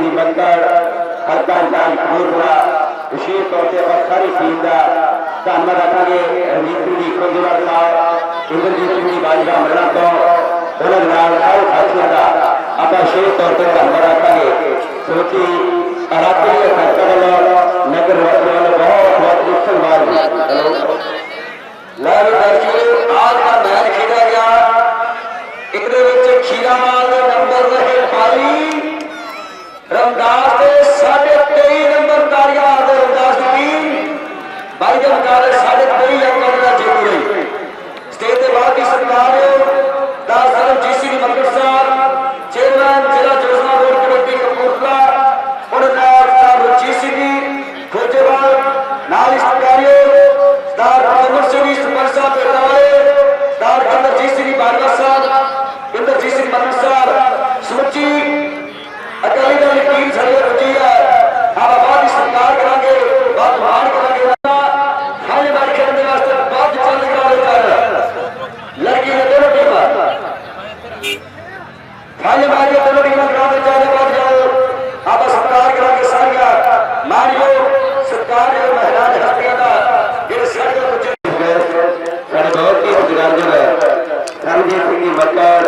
जी मक्कड़ हल्का इंसान कपूरथला विशेष तौर पर आप सारी टीम का धन्यवाद रखांगे। रणजीत सिंह जी खोजेवाल साहब, इंद्रजीत सिंह जी बाजवा मरना तो उन्होंने सारे साथियों का आप विशेष तौर पर धन्यवाद रखांगे। क्योंकि इलाके खर्चा वालों नगर वाले बहुत बहुत सन्मान लाइव दर्शकों आज का मैच खेला गया। एक खीरामाल नंबर रहे पाली रमदास के 23.5 नंबर तारियां रमदास टीम भाई के मुकाबले 23.5 अंकों का जीत गई। स्टेज के बाद की सरकार दास जीसी मक्कड़ साहब चेयरमैन जिला योजना बोर्ड कमेटी कपूरथला उन्होंने जीसी खोजेवाल नाल सरकारियों अमर सिंह सरपंच साहब पेड़ावाले इंद्रजीत सिंह बाजवा साहब इंद्रजीत सिंह मक्कड़ साहब समुची अकाली दल की टीम साड़ी रुची है। आप बाद की सरकार करेंगे बहुत मान करेंगे फाइनल मैच खेलने वास्ते बहुत जल्द करा लड़की ने दोनों टीम फाइनल मैच में दोनों टीम करा चाहे बाद जाओ आप सरकार करेंगे सारिया मारियो सरकार महाराज हस्तियां का जेडे सड़क रणजीत सिंह मक्कड़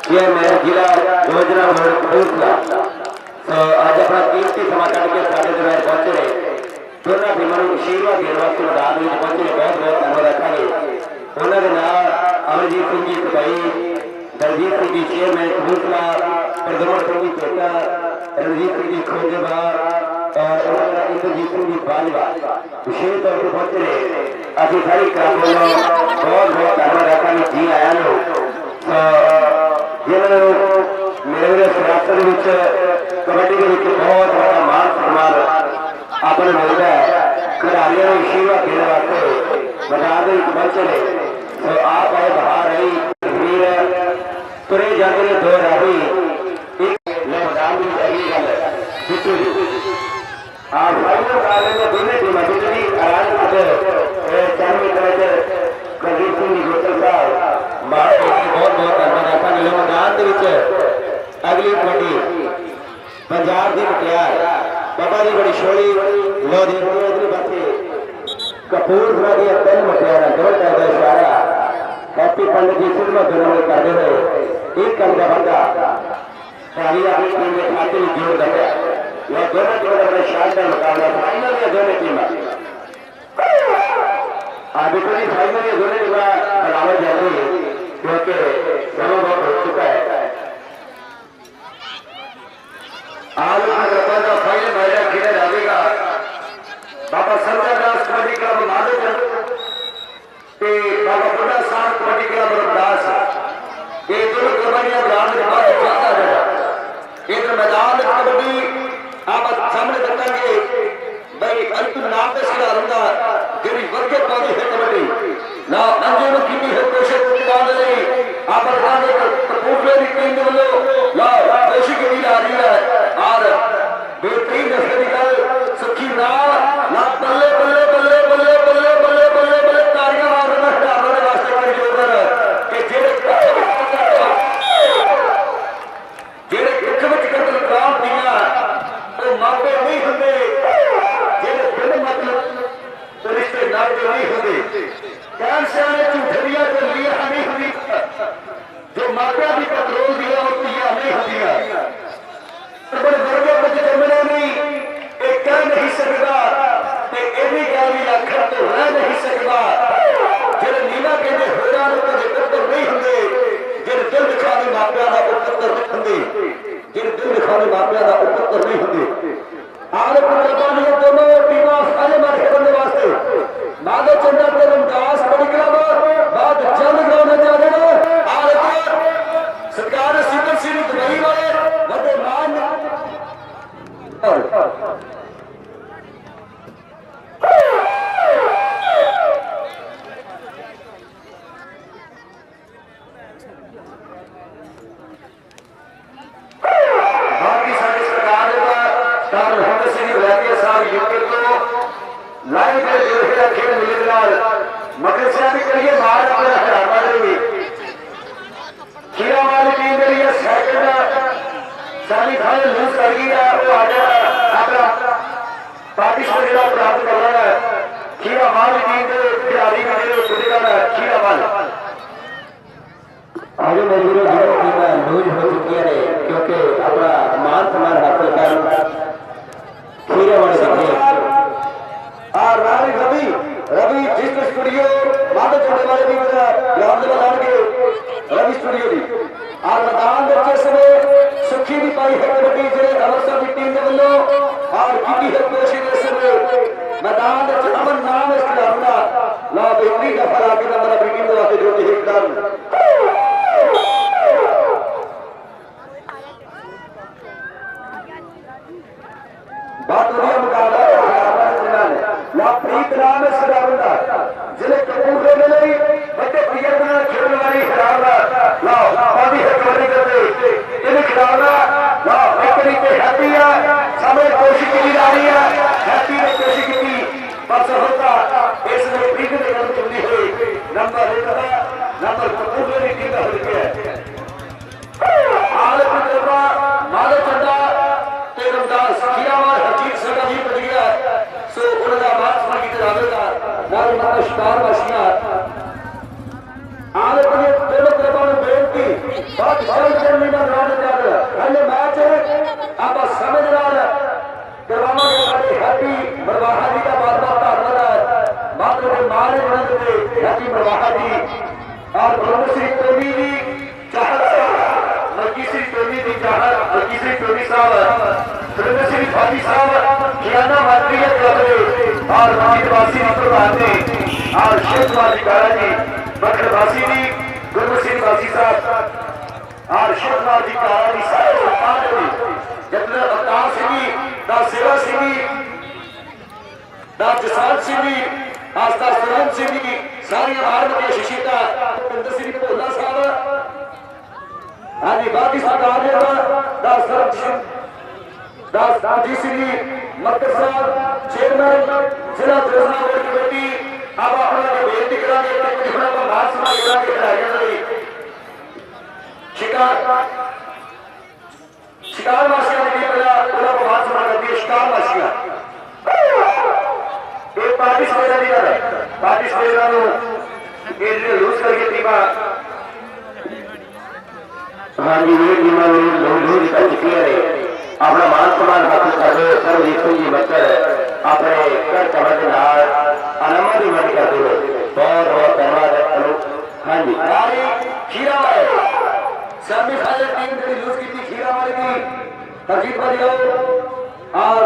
चेयरमैन जिला योजना बोर्ड कपूरथला तो अज अपना कीमती समा कट के साढ़े दरबार पहुंचे रहे दोनों टीमों को आशीर्वाद देने वास्ते मैदान में पहुंचे बहुत बहुत धन्यवाद रखेंगे। उन्होंने नाल अमरजीत सिंह जी सपाई दलजीत सिंह जी चेयरमैन कपूरथला प्रदमन सिंह जी चोटा रणजीत सिंह जी खोजेवाल और इंद्रजीत सिंह जी बाजवा विशेष तौर पर पहुंचे रहे। अभी सारी क्लब वालों बहुत बहुत धन्यवाद रखेंगे जी आया जिन्होंने मेरे सियासत कबड्डी के बहुत बड़ा मान सम्मान अपने मिलता है खिलाड़ियों को आशीर्वाद देने वास्ते मैदान में पहुंचे तो आप आए बाहर आई तस्वीर तुरे जाते ने दो राही मैदान में अगली गल आप फाइनल काले में दोनों टीम जितनी कुलदीप सिंह गोसल साहब बहुत बहुत धन्यवाद रखेंगे। मैदान अगली कबड्डी पंजाब की मुटियार बाबा जी बड़ी छोड़ी लो इधर पासे कपूरथला दी 3 मुटियार दो टाइम का इशारा हैप्पी पंडित जी फिल्म फिल्म करते हुए एक कल का बंदा अपनी टीम के खाते में जोड़ दिया यह दोनों टीमों का शानदार मुकाबला फाइनल में दोनों टीम अभी तो फाइनल में दोनों टीम बराबर जाएगी क्योंकि समय बहुत हो चुका है। आज का फाइनल मैच खेला जाएगा बाबा संजय दास कबड्डी क्लब माधोपुर बाबा बुढ़ा साहब कबड्डी क्लब रमदास ये दोनों कबड्डियां मैदान में बहुत ज्यादा है। इधर मैदान कबड्डी आप सामने देखेंगे भाई अंतिम नाम पे सिरा रंगा जेडी वर्गे पादी है कबड्डी ना अंजुम की है कोशिश करने नहीं आप सामने कपूरथले की टीम के वालों ला कोशिश की आ रही है और बेहतरीन नस्ल निकल सुखी ना बल्ले बल्ले बल्ले बल्ले बल्ले बल्ले बल्ले बल्ले तारियां मारना खिलाड़ियों ने वास्ते कर जोर के जेडे कुछ विच कतल काम दिया वो मापे नहीं होंगे जेडे फिल्म मतलब रिश्ते नाते नहीं होंगे कैन सियाने झूठरिया को लिया नहीं होती जो मापिया भी पेट्रोल दिया और पिया नहीं होती बड़े वर्गे कुछ जमने नहीं एक कह नहीं सकता ये भी कह भी आखिर तो रह नहीं सकता जेडे नीला कहते होरा कदे पुत्र नहीं होंगे जेडे दिल दिखाने मापिया का पुत्र नहीं होंगे जेडे दिल दिखाने मापिया का पुत्र नहीं होंगे। आज कुर्बानियां दोनों टीमां फाइनल मैच खेलने वास्ते माधो चंदा के रमदास कबड्डी क्लब बहुत जल्द ग्राउंड में जा रहे हैं। आज सरकार सिमर सिंह दुबई वाले बड़े मान बाकी सारी सरकार लाइन खेल मिले मगर से भी करिए मार अपने हथियार वाले खीरा वाली टीम के लिए सेकंड सेमीफाइनल लूज कर गई है अरे मेरे वीरों दोनों टीमें लूज हो चुकी है क्योंकि अपना मान सम्मान हासिल कर खीरे वाले दिखे और रानी रवि रवि जिस स्टूडियो माधव चंडे वाले भी ग्राम से बता के रवि स्टूडियो की और मैदान के समय सुखी भी पाई है कबड्डी जिले अमृतसर की टीम के वालों और की है कोशिश इस समय मैदान के अमन नाम इस खिलाड़ी का ला बेहतरी का फला के नंबर अपनी टीम के वास्ते जो एक खिलाड़ी बहुत बढ़िया मुकाबला प्रीत नाम है खिलाड़ी का जिले कपूरथले में बड़े प्लेयर बना खेलने वाली खिलाड़ी लाओ पानी है कबड्डी करते इन खिलाड़ी लाओ एक तरीके हैप्पी है समय कोशिश की जा रही है हैप्पी ने कोशिश की पर होता इसमें प्रीत ने कदम चुनी हुई नंबर 1 का नंबर कपूरथले की टीम का हो गया हाल पितरवा माधव चंदा तेरमदास खियावार हरजीत सगा जी बच गया सो उनका बात सुना की जावेगा नाल माता शिकार वासियां आले पने दोनों तरफा में बेनती बहुत जल्द चलने का राज कर पहले मैच आप समझ रहा करवामा के साथ हैप्पी मरवाहा जी का बार-बार धन्यवाद है मात्र के मारे बंद थे हैप्पी मरवाहा जी और ब्रह्मश्री टोनी जी चाहत मलकीश्री टोनी जी चाहत मलकीश्री टोनी साहब ब्रह्मश्री भाजी साहब खियाना मात्रिया क्लब और मजीदवासी जी प्रधान ने और शेख वाली कारा जी बखरवासी जी ब्रह्मश्री वासी साहब और शेख वाली कारा जी सारे सुल्तान जी जनरल अवतार सिंह दा सेवा सिंह दा जसवंत सिंह आस्था सुरन सिंह सारी आर्म के शिशिता इंद्र सिंह भोला साहब हाँ जी बाकी सरकार ने दा सरब सिंह दास दाजी सिंह मक्कर साहब चेयरमैन जिला योजना बोर्ड कमेटी अब अपना बेनती करांगे कि थोड़ा सा मार समाज करांगे खिलाड़ियों के शिकार शिकार वासियों ने भी पहला पूरा मार समाज कर दिया शिकार वासियां एक पार्टी स्पेलर नहीं कर पार्टी स्पेलर नो ये लूज करके टीमा हाँ जी ये टीमा लूज कर चुकी है अपना मान सम्मान हासिल कर रहे सर्वजीत सिंह जी बच्चर अपने घर कमर के नाल अनमा की मदद करते हुए बहुत बहुत धन्यवाद हाँ जी नारी खीरा वाले सेमीफाइनल टीम की लूज की थी खीरा वाले की हरजीत भाई और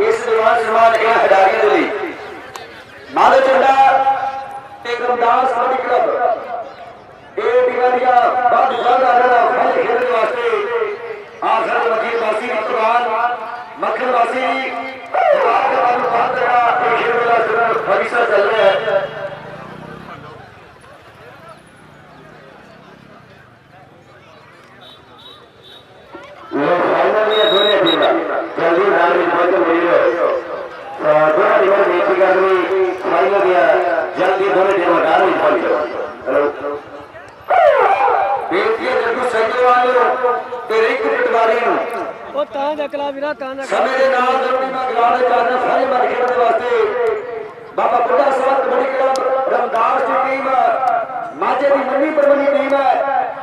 इस विवाद सम्मान इन खिलाड़ियों के लिए माधव चंडा एकमदास कबड्डी क्लब ए डिगारिया बहुत जल्द आ रहा है खेलने वास्ते आखिर मजीद वासी प्रधान मक्खन वासी खेल मेला हमेशा चल रहा है जल्दी जल्दी दोनों टीम हेलो बेटियां जब सही वाले तेरे एक पटवारी ਉਹ ਤਾਂ ਜਕਲਾ ਵੀਰਾ ਤਾਂ ਸਮੇਂ ਦੇ ਨਾਲ ਜੁੜਨੀ ਮੈਂ ਗਰਾੜੇ ਕਰਨਾ ਸਾਰੇ ਮਰ ਖੇਡਣ ਵਾਸਤੇ ਬਾਬਾ ਬੁੱਢਾ ਸਾਹਿਬ ਕਬੱਡੀ ਕਲੱਬ ਰਮਦਾਸ ਦੀ ਟੀਮ ਮਾਝੇ ਦੀ ਮੰਨੀ ਪਰਮਨੀ ਟੀਮ ਹੈ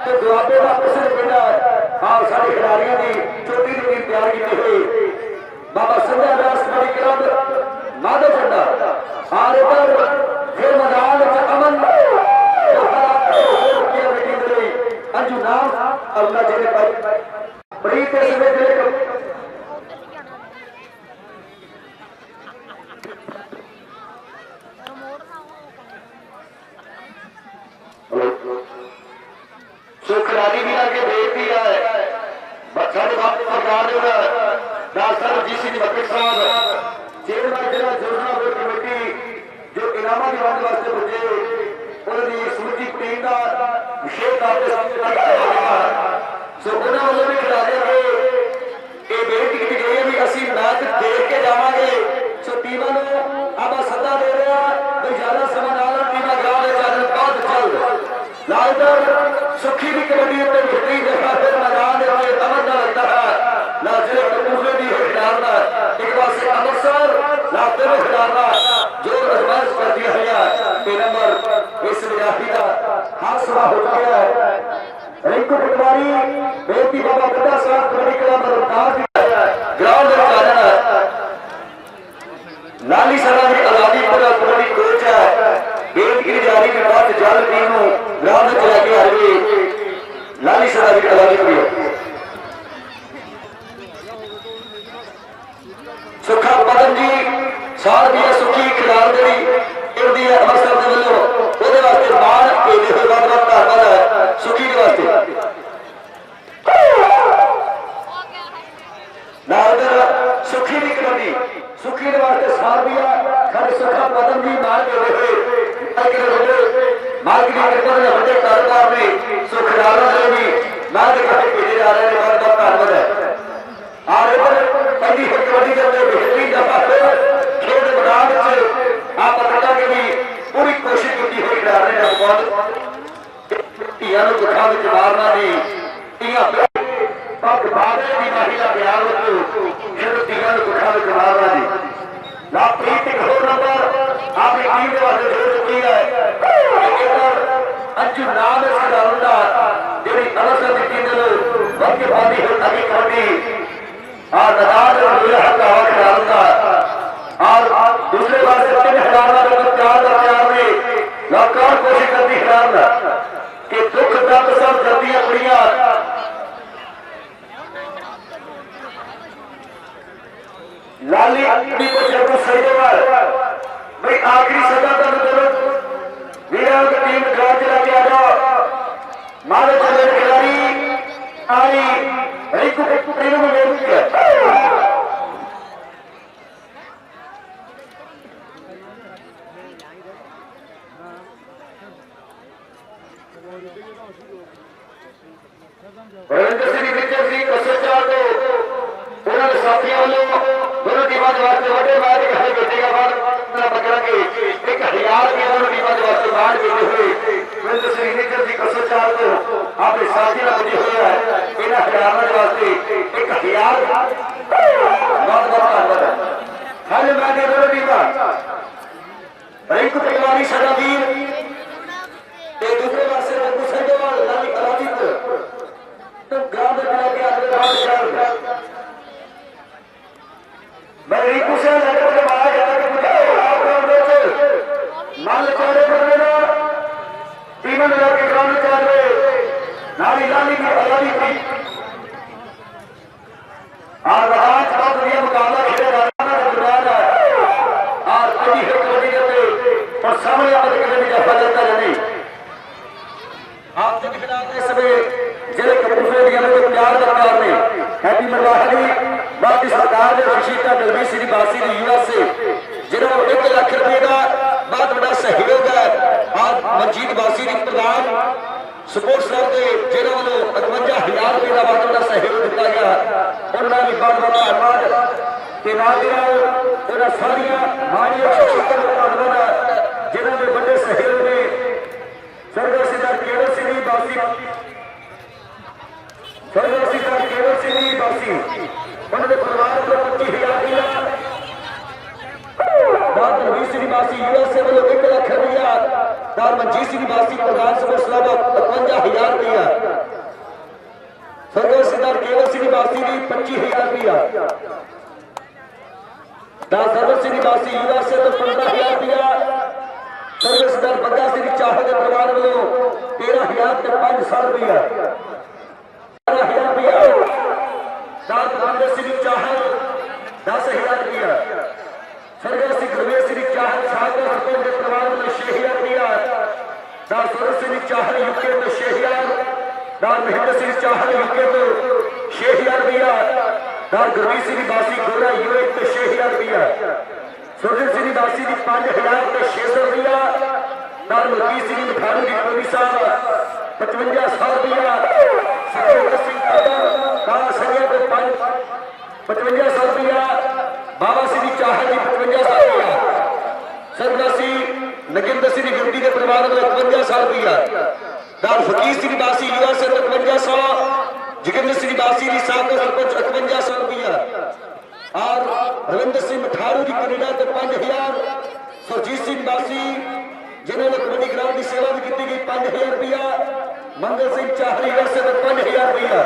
ਤੇ ਦੁਆਬੇ ਦਾ ਪ੍ਰਸਿੱਧ ਪਿੰਡ ਹੈ ਆਹ ਸਾਡੇ ਖਿਡਾਰੀਆਂ ਦੀ ਚੋਟੀ ਦੀ ਟੀਮ ਤਿਆਰ ਕੀਤੀ ਹੋਈ ਬਾਬਾ ਸੰਧਿਆ ਦਾਸ ਕਬੱਡੀ ਕਲੱਬ ਮਾਧਵ ਚੰਡਾ ਆਰ ਇਧਰ ਫਿਰ ਮੈਦਾਨ ਵਿੱਚ ਅਮਨ अंजू नाम अल्लाह जिले पर बड़ी तेज में जिले को खिलाड़ी भी आगे भेज दिया है साढ़े बाप सरकार ने डॉक्टर जी सी बकट साहब चेयरमैन जिला योजना बोर्ड कमेटी जो इनामा की वंड वास्ते पुजे उन्होंने स्मृति टीम का विशेष तौर सो उन्होंने वालों भी खिलाड़ियों को ये बेनती की गई है भी असं मैच देख के जावे सो टीमों को अब सदा दे रहा कोई ज्यादा समय ना टीम ग्राम बहुत जल्द लालदर सुखी की कबड्डी बेहतरीन जगह फिर मैदान अमन का लगता है ना जिले कपूरथले की खिलाड़ना एक पास अमृतसर लाते में खिलाड़ना जो अजमाइश कर दिया है नंबर इस विद्यार्थी का हाथ सभा हो गया है रिंकू पटवारी बेटी बाबा बुढ़ा साहब कबड्डी क्लब रमदास ग्राउंड में आना लाली सरा की आजादी पर कबड्डी कोच है गेंद की जारी के बाद जल टीम ग्राउंड में लेके आ रही लाली सरा की आजादी पर सुखा पदम जी साल दी सुखी खिलाड़ दी इंदी अमृतसर के वलों ਉਹਦੇ ਵਾਸਤੇ ਮਾਣ ਭੇਜੇ ਹੋਏ ਬਹੁਤ ਬਹੁਤ ਧੰਨਵਾਦ ਹੈ ਸੁਖੀ ਦੇ ਵਾਸਤੇ ਨਾਦਰ ਸੁਖੀ ਦੀ ਕਬੱਡੀ ਸੁਖੀ ਦੇ ਵਾਸਤੇ ਸਾਰਬੀਆ ਸਾਡੇ ਸੁਖਾ ਪਦਮ ਜੀ ਮਾਣ ਭੇਜੇ ਹੋਏ ਮਾਰਕੀਟਿੰਗ ਕਰਦੇ ਵੱਡੇ ਕਾਰੋਬਾਰ ਨੇ ਸੁਖਰਾਲਾ ਦੇ ਵੀ ਮਾਣ ਦੇ ਖਾਤੇ ਭੇਜੇ ਜਾ ਰਹੇ ਨੇ ਬਹੁਤ ਬਹੁਤ ਧੰਨਵਾਦ ਹੈ ਆਰੇ ਪਹਿਲੀ ਕਬੱਡੀ ਦੇ ਬਿਹਤਰੀਨ ਦਫਾ ਖੇਡ ਮੈਦਾਨ ਵਿੱਚ ਆਪ ਪਤਾ ਕਿ ਵੀ पूरी कोशिश की हुई खिला रहे हैं धियां दुखा में मारना नहीं पग बादल की माही का प्यार फिर धियां दुखा में मारना नहीं ना प्रीत एक होर नंबर आपकी टीम के वास्ते जोड़ चुकी है अंजू नाम है खिलाड़ी का जी अमृतसर की टीम वक्त पाती है अभी कबड्डी और नदान खिलाड़ी का और दूसरे पास तीन खिलाड़ी लगातार कोशिश करती खिलाड़ कि दुख दर्द सब जल्दी कुड़ियां लाली को जब सही भाई आखिरी सजा तक वीरा की टीम ग्राउंड चला के आ जाओ मारे चले खिलाड़ी आई रिंकू टीम में रविंद्र सिंह विजय सिंह कसोचाल को उन्होंने साथियों वालों दोनों टीमों के वास्ते बड़े मैच दिखाई भेजेगा बाद पकड़ा के 1000 के दोनों टीमों के वास्ते बाढ़ भेजे हुए रविंद्र सिंह विजय सिंह कसोचाल को आपके साथियों ने मुझे हुआ है इन हरियाणा के वास्ते 1000 बहुत बहुत धन्यवाद है हर मैच दोनों टीम रिंकू पटवारी सदावीर दूसरे पास संजयवाल लाली अराजीपुर तो ग्राउंड में लेके आगे मैं रिंकू से लड़कों के बाहर जाकर मुझे मान चौड़े कर देना टीमों में जाके ग्राउंड में चल रहे नाली लाली की आजादी थी और आज बहुत बढ़िया मुकाबला खेले जा और कभी है कबड्डी करते और सामने आकर कभी जफा लगता नहीं आप जो खिलाड़ी समय जिले कपूरथले में प्यार दरकार ने हैप्पी मरवाहली बाकी सरकार ने रशीदा दलवी श्री बासी ने युवा से जिन्होंने 1 लाख रुपए का बहुत बड़ा सहयोग है आज मंजीत बासी ने प्रधान स्पोर्ट्स क्लब के जिन्होंने 55,000 रुपए का बहुत बड़ा सहयोग दिता गया उन्होंने भी बहुत बहुत धन्यवाद के नाम सारिया मानिया धन्यवाद जिन्होंने बड़े सहयोग में सरदार केवल सिंह बासी सरदार केवल सिंह बासी उन्होंने परिवार को 25,000 दिया डॉक्टर वी सिंह बासी युवा से वालों 1 लाख रुपया डॉक्टर मंजीत सिंह बासी प्रधान स्पोर्ट्स क्लब 55,000 दिया सरदार केवल सिंह बासी ने 25,000 दिया डॉक्टर सिंह बासी युवा से तो 15,000 दिया सरदार बग्गा सिंह चाहत के परिवार वालों 13,000 ते 500 रुपया 12,000 रुपया डॉक्टर सिंह चाहत 10,000 रुपया सरदार सिंह गुरमेश सिंह चाहत सागर सरपंच के परिवार वालों 6,000 रुपया डॉक्टर सिंह चाहत यूके में 6,000 डॉक्टर महेंद्र सिंह चाहत यूके में 6,000 रुपया डॉक्टर गुरमीत सिंह बासी गोरा यूए में 6,000 रुपया सुरजीत सिंह दासी की 5,000 ते 600 रुपया डॉक्टर मलकीत सिंह मठारू की टोनी साहब 5500 रुपया सुखविंदर सिंह काला संजय को 5500 रुपया बाबा सिंह चाहत की 5500 रुपया सरदासी नगिंदर सिंह गिरदी के परिवार में 5100 रुपया डॉक्टर फकीर सिंह बासी युवा से 5500 जोगिंदर सिंह बासी की साहब सरपंच 5100 रुपया और रविंद्र सिंह मठारू की कनेडा तो 5,000 सुरजीत सिंह बासी जिन्होंने कबड्डी ग्राउंड की सेवा भी की गई 5,000 रुपया मंगल सिंह चाहरी वैसे तो 5000 रुपया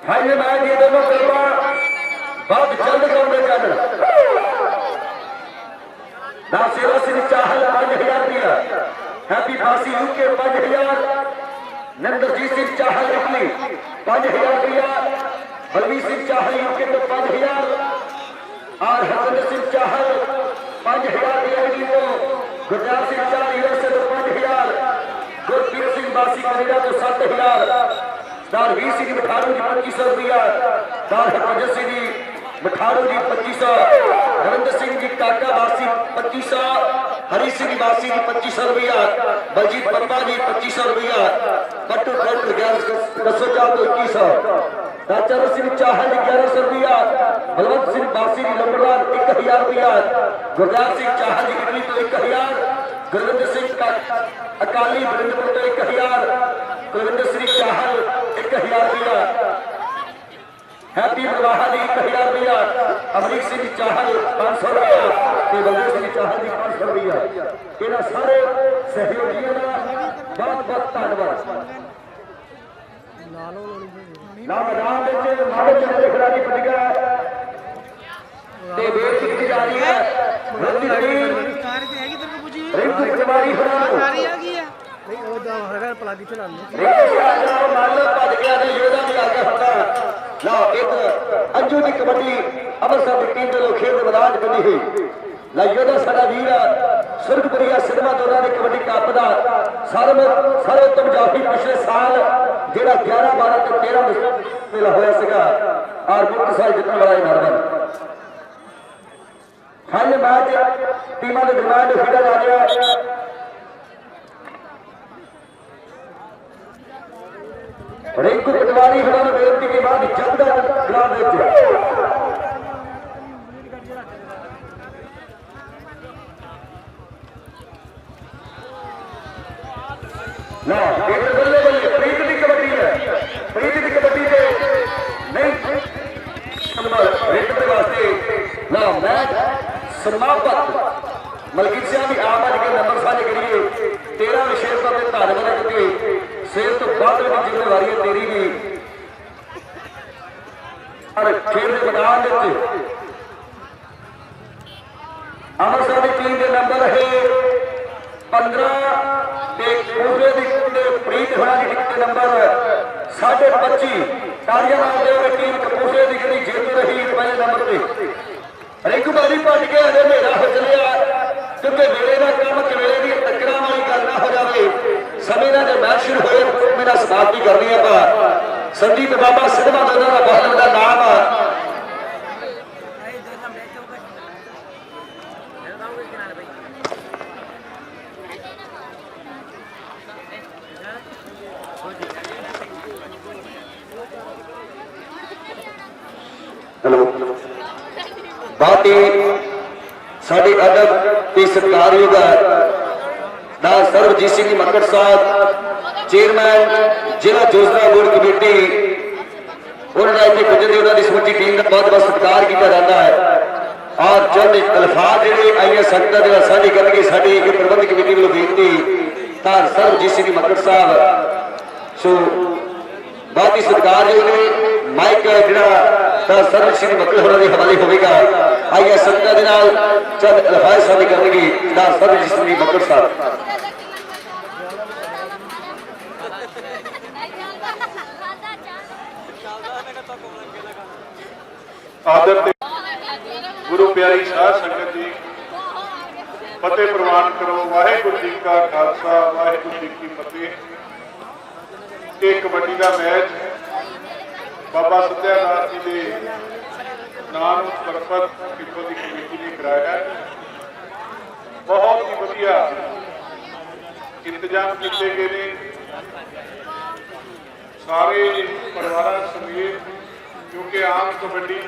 फाइनल मैच ये दोनों क्लबा बहुत जल्द कौन चल नासेरा सिंह चाहल 5000 रुपया हैप्पी फांसी यूके 5000 नंदरजीत सिंह चाहल इटली 5000 रुपया बलवीर सिंह चाहल यूके तो 5000 और हरविंदर सिंह चाहल 5000 इटली तो गुरदार सिंह चाहल यूएसए तो 5000 गुरप्रीत सिंह बासी कनेडा तो 7000 दार वीर सिंह मठारू जी 2500 रुपया दार हरभजन सिंह जी मठारू जी 2500 नरेंद्र सिंह जी काका बासी 2500 हरी सिंह बासी जी 2500 रुपया बलजीत पप्पा जी 2500 रुपया पट्टू खड़कर 1100 तो 2100 राजा सिंह चाहल जी 1100 रुपया बलवंत सिंह बासी जी लंबड़दार 1000 रुपया गुरदार सिंह चाहल जी इटली तो 1000 गुरविंदर सिंह का अकाली बरिंदपुर तो 1000 कुलविंदर सिंह चाहल 1000 रुपया हैप्पी प्रवाहा जी 1000 रुपया अमरीक सिंह चाहल 500 रुपया बलदेव सिंह चाहल जी 500 रुपया इन्होंने सारे सहयोगियों का बहुत बहुत धन्यवाद ना मैदान माड़े चले खिलाड़ी पटिका बेटी की जा रही है रिंकू पटवारी अंजू की कबड्डी अमृतसर की टीम के लोग खेल मैदान बनी हुई ला योधा साडा वीर सुरगपुरिया सिनेमा दौरान कबड्डी कप का सर्वोत्तम जाफी पिछले साल जेड़ा 11 12 तो 13 मेला होया सीगा और मुक्त साल जितने वाला इनाम फाइनल मैच टीमां के दरमियान खेड़ा जा रहा है रिंकू पटवारी होना बेनती के बाद जल्द ग्राउंड ना बल्ले बल्ले प्रीत की कबड्डी है प्रीत की कबड्डी से नहीं रिंक के वास्ते ना मैच समाप्त मलकीत सिंह भी आप अज के नंबर साझे करिए 13 विशेषता के धन्यवाद क्योंकि सेल तो बाद की जिम्मेवारी है तेरी भी और खेल के मैदान अमृतसर की टीम के नंबर है 15 प्रीत होना की टिकट नंबर 25.5 तालियां टीम कपूरथले की जी जीत रही पहले नंबर पे रिंकू भाजी भज के अरे मेरा हो चलिया क्योंकि वेले का काम कवेले की टक्कर वाली गल ना हो जाए समय का जब मैच शुरू होए मेरा समाप्ति करनी है संदीप बाबा सिनेमा दोनों का बहुत बड़ा नाम है बहुत ही साढ़े अदब के सत्कारयोग सर्वजीत सिंह मक्कड़ साहब चेयरमैन जिला योजना बोर्ड कमेटी उन्होंने इतने पुजते उन्होंने समूची टीम का बहुत बहुत सत्कार किया जाता है और चंद अल्फाज जो आइए संगत साझे करके साड़ी प्रबंध कमेटी वालों बेनती सर्वजीत सिंह मक्कड़ साहब सो बहुत ही सत्कारयोग ने माइक जो सर्वजीत सिंह मक्कड़ होने के हवाले होगा आइए संगत चंद अल्फाज साझे करेंगे सर्वजीत सिंह मक्कड़ साहब आदर गुरु प्यारी साध संगत जी फतेह प्रवान करो वाहेगुरु जी का खालसा वाहेगुरु जी की फतेह। एक कबड्डी का मैच बाबा सत्यानाथ जी के नाम समर्पित कितों की कमेटी ने कराया बहुत ही वधिया इंतजाम किए गए ने सारे परिवार समेत क्योंकि आम कबड्डी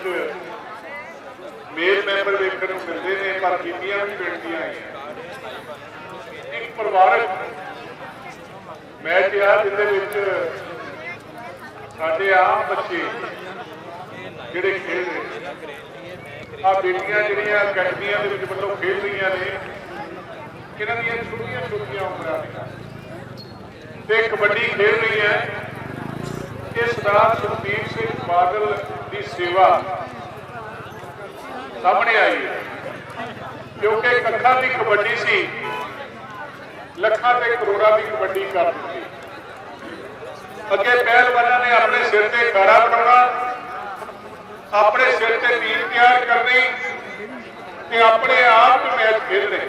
मेल मैंबर देखने को मिलते हैं पर बीबियां भी बेटियां एक परिवारक मैच आ जिसके साडे आम बच्चे जिहड़े खेल रहे आ बेटियां जिहड़ियां अकैडमियां दे विच मतलब खेल रही ने इन्हां दी छोटियां छोटियां उमरां कबड्डी खेल रही है कि सरदार सुखबीर सिंह बादल की सेवा सामने आई है, क्योंकि कखा की कबड्डी सी, लखा ते करोड़ा की कबड्डी कर दी। अगे पहलवानों ने अपने सिर से खाड़ा बनाना, अपने सिर से टीम तैयार करनी ते अपने आप ही मैच खेलने।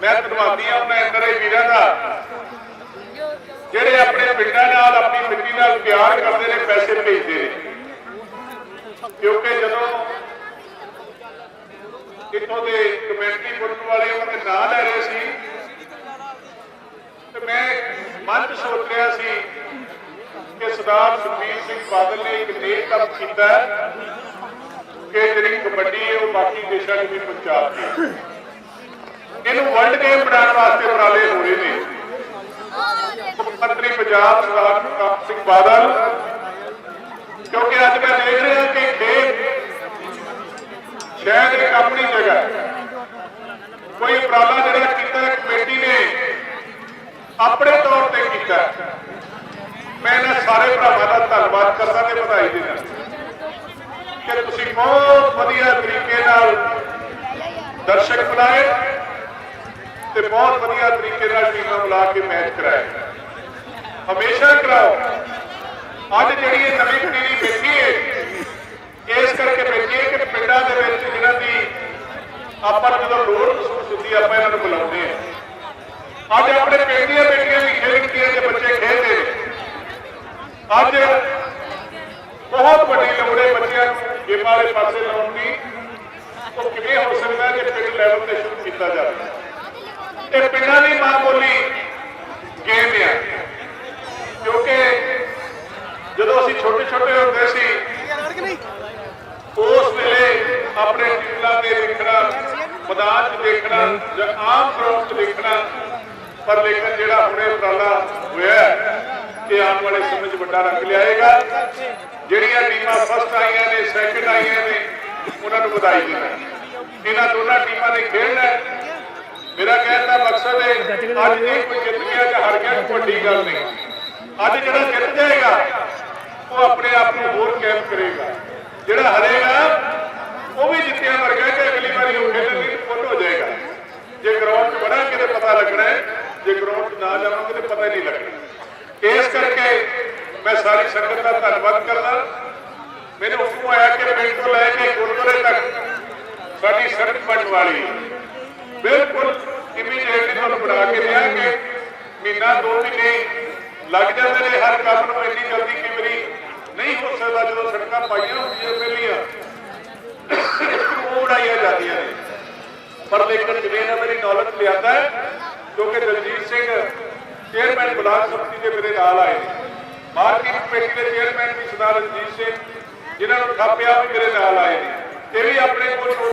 मैं धन्यवादी हाँ उन्हें इन्ने वीरों का ਜਿਹੜੇ अपने पिंडों नाल अपनी मिट्टी नाल प्यार करते हैं, पैसे भेजते हैं। क्योंकि जो इतों के कमेटी पुलिस वाले उन्होंने नाम ले रहे थे तो मैं मन च सोच रहा सी कि सरदार सुखबीर सिंह बादल ने एक नेक काम किया कि जी कबड्डी है वो बाकी देशों में भी पहुंचा दी। इनू वर्ल्ड गेम बनाने वास्ते उपराले हो रहे हैं। मुख्यमंत्री पंजाब सरदार प्रताप सिंह बादल, क्योंकि अज मैं देख रहा कि खेल शायद एक अपनी जगह कोई उपराला जिहड़ा कीता कमेटी ने अपने तौर पर किया। मैं इन्हां सारे भरावां दा धन्नवाद करदा ते बधाई देना कि तुसीं बहुत वधिया तरीके नाल दर्शक बुलाए ते बहुत वधिया तरीके नाल टीमां बुला के मैच कराए। हमेशा कराओ। अज जिहड़ी नवीं पीढ़ी बैठी है इस करके बैठी है कि पिंडां दे विच जिन्हां दी आपां जदों लोड़ महसूस हुंदी आपां इन्हां नूं बुलाउंदे हां। अज अपने पिंड दीआं बेटियां भी खेलदियां ते बच्चे खेलदे ने। अज बहुत वड्डी लोड़ है बच्चों नूं गेम वाले पासे लाउण दी। वो किवें हो सकदा है कि पिंड लैवल ते शुरू कीता जावे। ये पिंडां दी मां बोली गेम है, क्योंकि जो असीं छोटे छोटे होंदे सी उस वेले अपने टीमां दे देखना, मैदान च देखना या आम ग्राउंड च देखना। पर लेकिन जिहड़ा हुणे उपराला होया कि आने वाले समय च वड्डा रंग लियाएगा। जिहड़ियां टीमां फस्ट आईयां ने, सैकंड आईयां ने, उन्हां नूं वधाई देना। इन्हां दोनों टीमां ने खेलना। मेरा कहने का मकसद है अज ये कोई जित गया या हार गया कोई वड्डी गल नहीं। अज जिहड़ा जित जाएगा वो अपने आप को होर कायम करेगा, जिहड़ा हारेगा वो भी जित्तिया वर्गा कि अगली बार वो खेलने की फुल हो जाएगा। जे ग्राउंड च बढ़ांगे तो पता लगना है, जे ग्राउंड ना जावांगे तो पता ही नहीं लगना। इस करके मैं सारी संगत का धन्नवाद करदा। मैंने हुक्म आया कि पिंड तो लैके गुरुद्वारे तक साडी सड़क बनने वाली बिल्कुल इमीडिएटली तुहानूं बना के देंगे। महीना 2 महीने लग जाते हैं हर काम में। इन्नी जल्दी कई बारी नहीं हो सकता। जो सड़क पाइया होंगे पहलियां वो बनाई जाती हैं, पर लेकिन जिन्हें मेरी नॉलेज लिया है क्योंकि दलजीत सिंह चेयरमैन ब्लाक समिति के मेरे नाल आए, मार्केट कमेटी के चेयरमैन भी सरदार रंजीत सिंह जिन्होंने थापिया भी मेरे नाल आए, ये भी अपने को